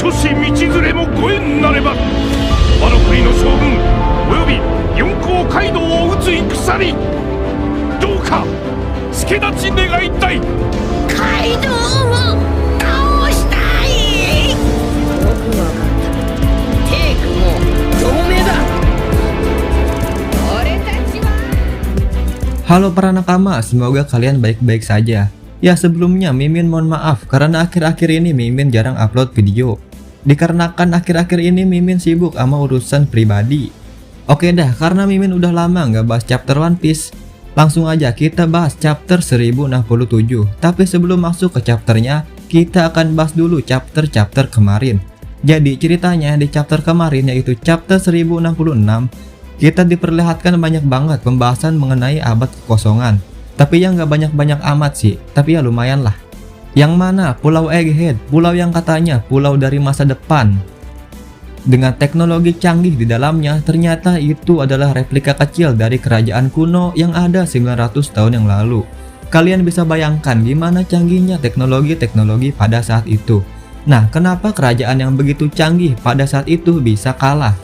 諸子道連れもご縁なれば我の国の将軍および四皇街道を討つ戦にどうか助立ち願いたい。カイドウを倒したい。よくわかった。テイクも同盟だ。俺たちは。Halo para nakama, semoga kalian baik-baik saja. Ya sebelumnya Mimin mohon maaf karena akhir-akhir ini Mimin jarang upload video. Dikarenakan akhir-akhir ini Mimin sibuk sama urusan pribadi. Oke dah, karena Mimin udah lama nggak bahas chapter One Piece, langsung aja kita bahas chapter 1067. Tapi sebelum masuk ke chapternya, kita akan bahas dulu chapter-chapter kemarin. Jadi ceritanya di chapter kemarin yaitu chapter 1066, kita diperlihatkan banyak banget pembahasan mengenai abad kekosongan. Tapi yang gak banyak-banyak amat sih, tapi ya lumayan lah. Yang mana Pulau Egghead, pulau yang katanya pulau dari masa depan. Dengan teknologi canggih di dalamnya, ternyata itu adalah replika kecil dari kerajaan kuno yang ada 900 tahun yang lalu. Kalian bisa bayangkan gimana canggihnya teknologi-teknologi pada saat itu. Nah, kenapa kerajaan yang begitu canggih pada saat itu bisa kalah?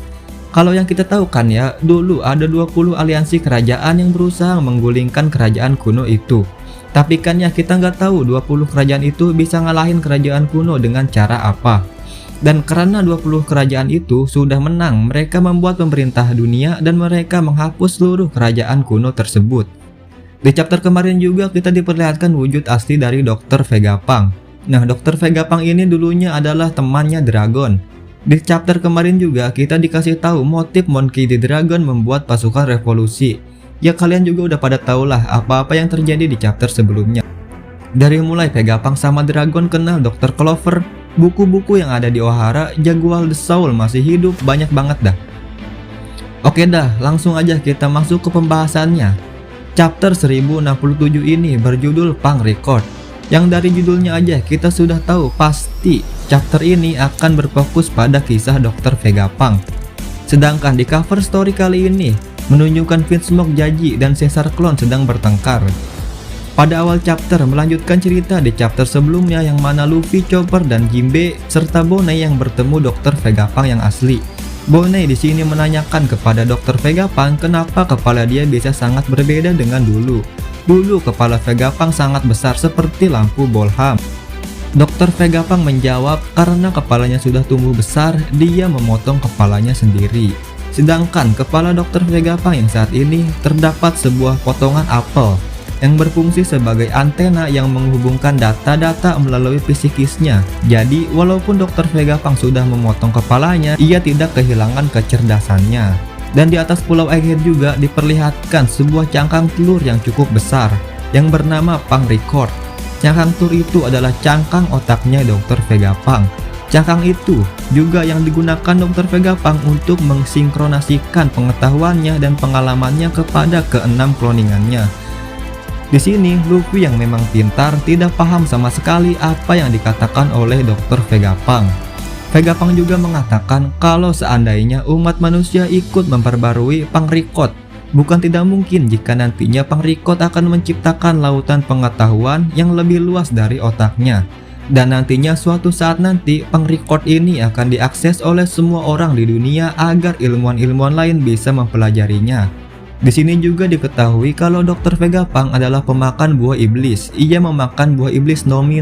Kalau yang kita tahu kan ya, dulu ada 20 aliansi kerajaan yang berusaha menggulingkan kerajaan kuno itu. Tapi kan ya kita nggak tahu 20 kerajaan itu bisa ngalahin kerajaan kuno dengan cara apa. Dan karena 20 kerajaan itu sudah menang, mereka membuat pemerintah dunia dan mereka menghapus seluruh kerajaan kuno tersebut. Di chapter kemarin juga kita diperlihatkan wujud asli dari Dr. Vegapunk. Nah, Dr. Vegapunk ini dulunya adalah temannya Dragon. Di chapter kemarin juga kita dikasih tahu motif Monkey D. Dragon membuat pasukan revolusi. Ya kalian juga udah pada tahu lah apa-apa yang terjadi di chapter sebelumnya. Dari mulai Vegapunk sama Dragon kenal Dr. Clover, buku-buku yang ada di Ohara, Jaguar the Soul masih hidup, banyak banget dah. Oke dah, langsung aja kita masuk ke pembahasannya. Chapter 1067 ini berjudul Punk Record. Yang dari judulnya aja kita sudah tahu pasti chapter ini akan berfokus pada kisah Dr. Vegapunk. Sedangkan di cover story kali ini menunjukkan Vinsmoke Jaji dan Caesar Clone sedang bertengkar. Pada awal chapter melanjutkan cerita di chapter sebelumnya yang mana Luffy, Chopper dan Jinbe serta Bonai yang bertemu Dr. Vegapunk yang asli. Bonai di sini menanyakan kepada Dr. Vegapunk kenapa kepala dia bisa sangat berbeda dengan dulu. Dulu kepala Vegapunk sangat besar seperti lampu bolham. Dr. Vegapunk menjawab karena kepalanya sudah tumbuh besar, dia memotong kepalanya sendiri. Sedangkan kepala Dr. Vegapunk yang saat ini terdapat sebuah potongan apel yang berfungsi sebagai antena yang menghubungkan data-data melalui psikisnya. Jadi walaupun Dr. Vegapunk sudah memotong kepalanya, ia tidak kehilangan kecerdasannya. Dan di atas Pulau Egghead juga diperlihatkan sebuah cangkang telur yang cukup besar yang bernama Punk Record. Cangkang telur itu adalah cangkang otaknya Dr. Vegapunk. Cangkang itu juga yang digunakan Dr. Vegapunk untuk mensinkronasikan pengetahuannya dan pengalamannya kepada keenam cloningannya. Di sini Luffy yang memang pintar tidak paham sama sekali apa yang dikatakan oleh Dr. Vegapunk. Vegapunk juga mengatakan kalau seandainya umat manusia ikut memperbarui Punk Record, bukan tidak mungkin jika nantinya Punk Record akan menciptakan lautan pengetahuan yang lebih luas dari otaknya. Dan nantinya suatu saat nanti Punk Record ini akan diakses oleh semua orang di dunia agar ilmuwan-ilmuwan lain bisa mempelajarinya. Di sini juga diketahui kalau Dr. Vegapunk adalah pemakan buah iblis. Ia memakan buah iblis Nomi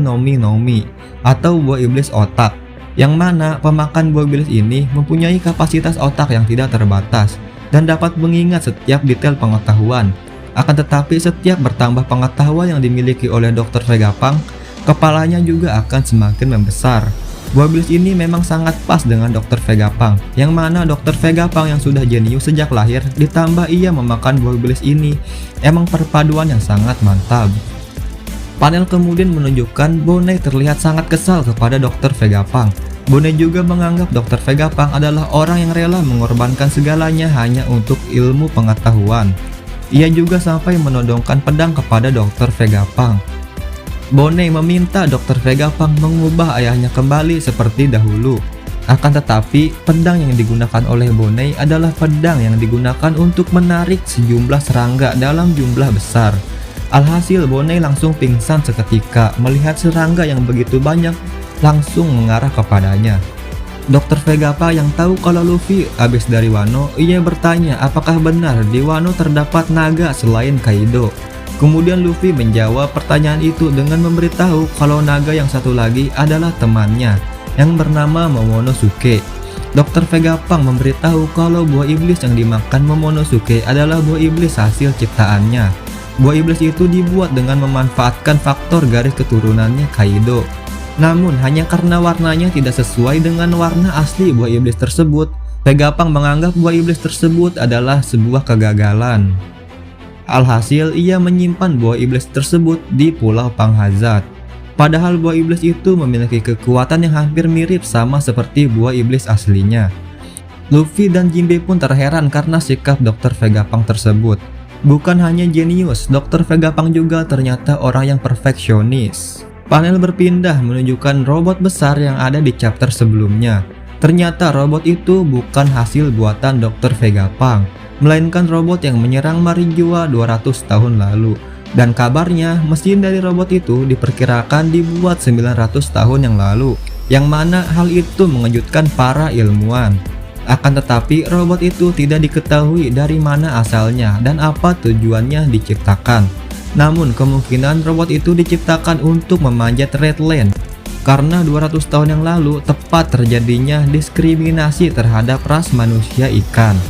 atau buah iblis otak. Yang mana pemakan buah iblis ini mempunyai kapasitas otak yang tidak terbatas dan dapat mengingat setiap detail pengetahuan. Akan tetapi setiap bertambah pengetahuan yang dimiliki oleh Dr. Vegapunk, kepalanya juga akan semakin membesar. Buah iblis ini memang sangat pas dengan Dr. Vegapunk, yang mana Dr. Vegapunk yang sudah jenius sejak lahir ditambah ia memakan buah iblis ini, emang perpaduan yang sangat mantap. Panel kemudian menunjukkan Bonai terlihat sangat kesal kepada Dr. Vegapunk. Bonai juga menganggap Dr. Vegapunk adalah orang yang rela mengorbankan segalanya hanya untuk ilmu pengetahuan. Ia juga sampai menodongkan pedang kepada Dr. Vegapunk. Bonai meminta Dr. Vegapunk mengubah ayahnya kembali seperti dahulu. Akan tetapi, pedang yang digunakan oleh Bonai adalah pedang yang digunakan untuk menarik sejumlah serangga dalam jumlah besar. Alhasil Bonai langsung pingsan seketika melihat serangga yang begitu banyak langsung mengarah kepadanya. Dr. Vegapunk yang tahu kalau Luffy habis dari Wano, ia bertanya apakah benar di Wano terdapat naga selain Kaido. Kemudian Luffy menjawab pertanyaan itu dengan memberitahu kalau naga yang satu lagi adalah temannya yang bernama Momonosuke. Dr. Vegapunk memberitahu kalau buah iblis yang dimakan Momonosuke adalah buah iblis hasil ciptaannya. Buah iblis itu dibuat dengan memanfaatkan faktor garis keturunannya Kaido. Namun hanya karena warnanya tidak sesuai dengan warna asli buah iblis tersebut, Vegapunk menganggap buah iblis tersebut adalah sebuah kegagalan. Alhasil ia menyimpan buah iblis tersebut di Pulau Panghazard. Padahal buah iblis itu memiliki kekuatan yang hampir mirip sama seperti buah iblis aslinya. Luffy dan Jinbe pun terheran karena sikap Dr. Vegapunk tersebut. Bukan hanya jenius, Dr. Vegapunk juga ternyata orang yang perfeksionis. Panel berpindah menunjukkan robot besar yang ada di chapter sebelumnya. Ternyata robot itu bukan hasil buatan Dr. Vegapunk, melainkan robot yang menyerang Marinjoa 200 tahun lalu. Dan kabarnya mesin dari robot itu diperkirakan dibuat 900 tahun yang lalu, yang mana hal itu mengejutkan para ilmuwan. Akan tetapi robot itu tidak diketahui dari mana asalnya dan apa tujuannya diciptakan. Namun kemungkinan robot itu diciptakan untuk memanjat Redland, karena 200 tahun yang lalu tepat terjadinya diskriminasi terhadap ras manusia ikan.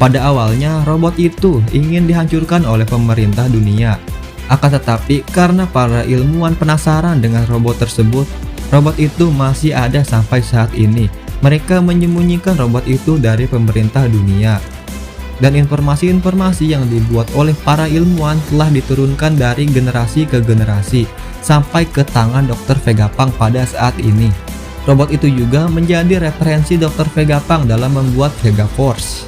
Pada awalnya robot itu ingin dihancurkan oleh pemerintah dunia. Akan tetapi karena para ilmuwan penasaran dengan robot tersebut, robot itu masih ada sampai saat ini. Mereka menyembunyikan robot itu dari pemerintah dunia. Dan informasi-informasi yang dibuat oleh para ilmuwan telah diturunkan dari generasi ke generasi sampai ke tangan Dr. Vegapunk pada saat ini. Robot itu juga menjadi referensi Dr. Vegapunk dalam membuat Vega Force.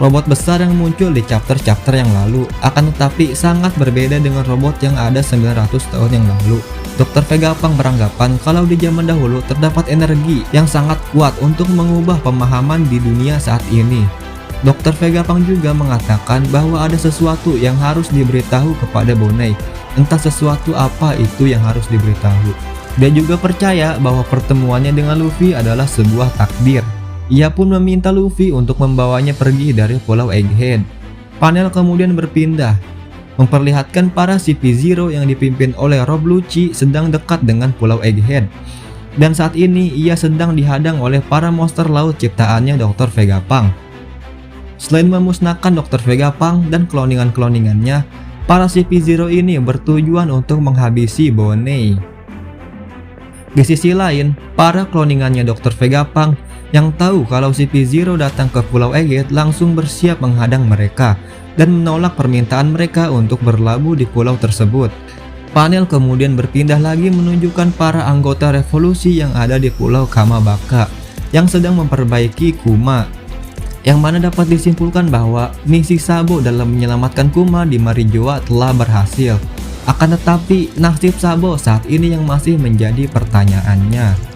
Robot besar yang muncul di chapter-chapter yang lalu akan tetapi sangat berbeda dengan robot yang ada 900 tahun yang lalu. Dr. Vegapunk beranggapan kalau di zaman dahulu terdapat energi yang sangat kuat untuk mengubah pemahaman di dunia saat ini. Dr. Vegapunk juga mengatakan bahwa ada sesuatu yang harus diberitahu kepada Bonai. Entah sesuatu apa itu yang harus diberitahu. Dia juga percaya bahwa pertemuannya dengan Luffy adalah sebuah takdir. Ia pun meminta Luffy untuk membawanya pergi dari Pulau Egghead. Panel kemudian berpindah, memperlihatkan para CP0 yang dipimpin oleh Rob Lucci sedang dekat dengan Pulau Egghead. Dan saat ini ia sedang dihadang oleh para monster laut ciptaannya Dr. Vegapunk. Selain memusnahkan Dr. Vegapunk dan kloningan-kloningannya, para CP0 ini bertujuan untuk menghabisi Bonai. Di sisi lain, para kloningannya Dr. Vegapunk yang tahu kalau CP0 datang ke Pulau Egghead langsung bersiap menghadang mereka dan menolak permintaan mereka untuk berlabuh di pulau tersebut. Panel kemudian berpindah lagi menunjukkan para anggota revolusi yang ada di Pulau Kamabaka yang sedang memperbaiki Kuma, yang mana dapat disimpulkan bahwa misi Sabo dalam menyelamatkan Kuma di Marinjoa telah berhasil. Akan tetapi nasib Sabo saat ini yang masih menjadi pertanyaannya.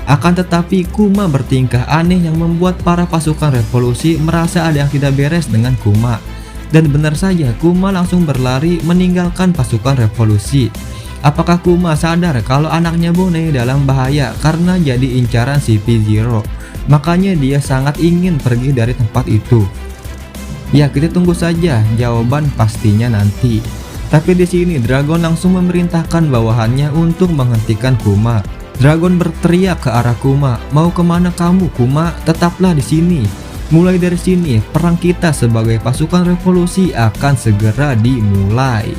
Akan tetapi Kuma bertingkah aneh yang membuat para pasukan revolusi merasa ada yang tidak beres dengan Kuma. Dan benar saja Kuma langsung berlari meninggalkan pasukan revolusi. Apakah Kuma sadar kalau anaknya Bonai dalam bahaya karena jadi incaran CP0? Makanya dia sangat ingin pergi dari tempat itu. Ya, kita tunggu saja jawaban pastinya nanti. Tapi di sini Dragon langsung memerintahkan bawahannya untuk menghentikan Kuma. Dragon berteriak ke arah Kuma, "Mau kemana kamu, Kuma? Tetaplah di sini. Mulai dari sini, perang kita sebagai pasukan revolusi akan segera dimulai."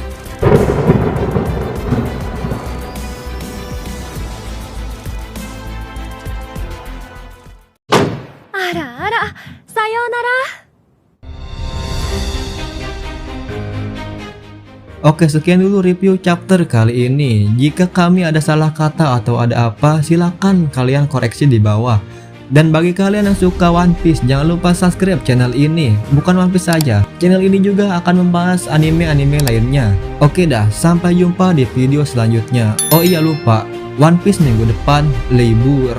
Ara, sayonara. Oke, sekian dulu review chapter kali ini. Jika kami ada salah kata atau ada apa, silakan kalian koreksi di bawah. Dan bagi kalian yang suka One Piece, jangan lupa subscribe channel ini. Bukan One Piece saja, channel ini juga akan membahas anime-anime lainnya. Oke dah, sampai jumpa di video selanjutnya. Oh iya lupa, One Piece minggu depan libur.